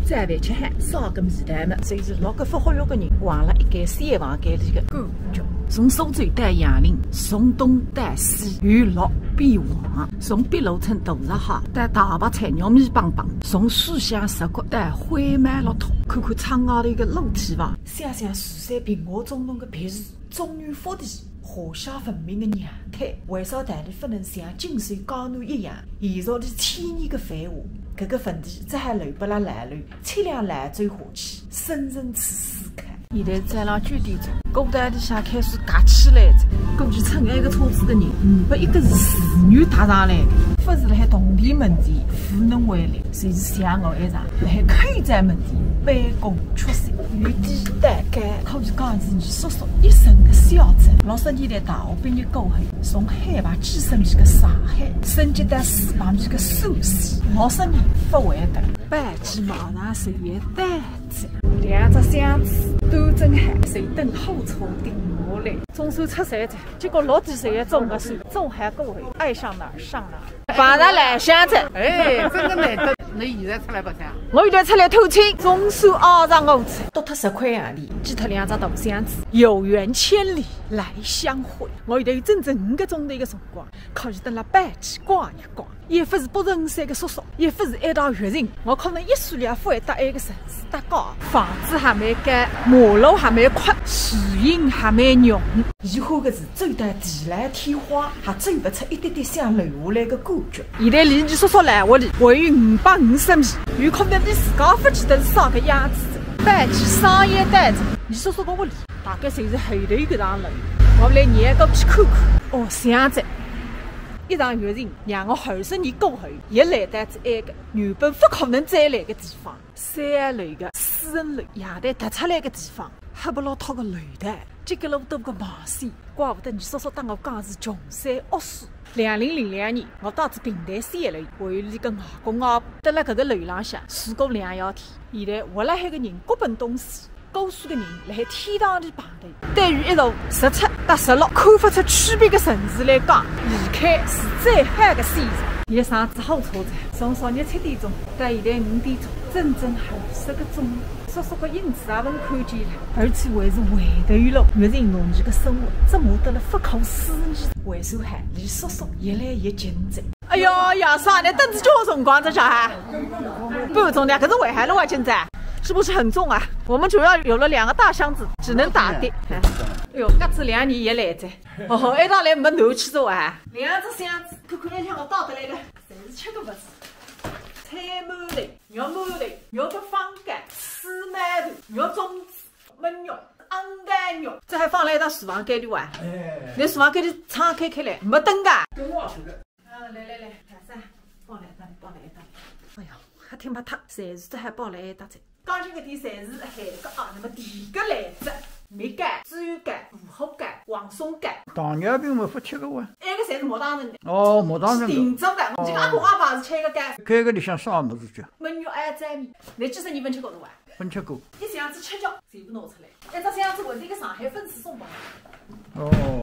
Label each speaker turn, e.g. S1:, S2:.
S1: 再饭吃海，烧个米蛋们，随是6个不活跃个人，划了一间3房间里个感觉。从苏州到杨凌，从东到西，由绿变黄，从碧螺春大闸蟹到大白菜肉米棒棒，从水乡石骨到灰麦骆驼，看看窗外头一个露天房，想想树山平和中农个别墅，中原福地。 华夏文明的娘胎，为啥大理不能像金山江南一样，延续了千年的繁华？这个问题只还留不了烂乱，凄凉烂醉下去，深深去思考。现在在浪9点钟，古代里向开始架起来着，估计乘埃个车子的人，501个是妇女踏上来的，不是辣海铜钿门前赴侬回来，就是像我一样，辣海客栈门前杯弓出塞。 原地大概可以讲是你叔叔一生的小镇。60年代大学毕业过后，从海拔几十米的上海升级到400米的苏西，60年不会得。半骑马上随一单子，2只箱子端正好，随等后车顶下来。总算出山子，结果6几岁的种个树，种还过后，爱上哪儿上哪儿。碰上来箱子，
S2: 哎，真的难得。你现在出来白相？
S1: 我现在出来探亲，总算熬上我子，多脱10块洋钿，寄脱2只大箱子，有缘千里来相会。我现在有整整5个钟头的辰光，可以等了半去逛一逛。一不是83岁的叔叔，一不是一道月人，我可能1岁2不会到埃个城市搭高，房子还没盖，马路还没宽，树荫还没浓。宜花的是走到地老天荒，还走不出一点点想留下来的感觉。现在离你叔叔来屋里还有550米，有可能你自家不记得是啥个样子的。搬起商业单子，你叔叔的屋里大概就是后头搿幢楼，我们来撵过去看看。哦，想着。 一场月人让我20年过后也来到这埃个原本不可能再来的地方，3楼的私人楼，夜台凸出来的地方，黑不老脱的楼台，这个老多个毛线，怪不得你叔叔当我讲是穷山恶水。2002年，我到这平台3楼，还有里个外公外婆，得了搿个楼浪向住过2夜天。现在活辣海个人各奔东西。 高数的人辣海天堂里排队，对于一座17到16看不出区别的城市来讲，离开是最好的选择。一上子好车子，从昨日7点钟到现在5点钟，整整50个钟。叔叔的影子也能看见了，而且还是回头了。月人农民的生活折磨得了不可思议。为啥还离叔叔越来越近着？哎呦呀，啥呢？等子多少辰光这小孩？半钟呢？可是为啥了啊？现在？ 是不是很重啊？我们主要有了2个大箱子，只能打的。哎呦，搿次2年也来着。哦，一道来没难去做啊！2只箱子，看看里向我倒得来的，侪是吃的物事。菜馒头、肉馒头、肉的方干、水馒头、肉粽子、焖肉、昂蛋肉，这还放了一张厨房间里哇！哎，那厨房间里敞开来，没灯噶。跟我说的。啊，来，看啥？包来一打。哎呀，还挺怕烫，侪是这还包来一打菜。 刚才搿点侪是海个啊，那么第个来着，蜜柑、猪油柑、五虎柑、黄松柑。糖尿病没法吃个哇？埃个侪是莫当成的。哦，莫当成的。定做的，这个阿公阿爸是吃个柑。搿个里向啥物事叫？焖肉爱粘面，你几10年没吃过的伐？没吃过。一箱子7角全部拿出来，一只箱子问这个上海粉丝送过来。哦。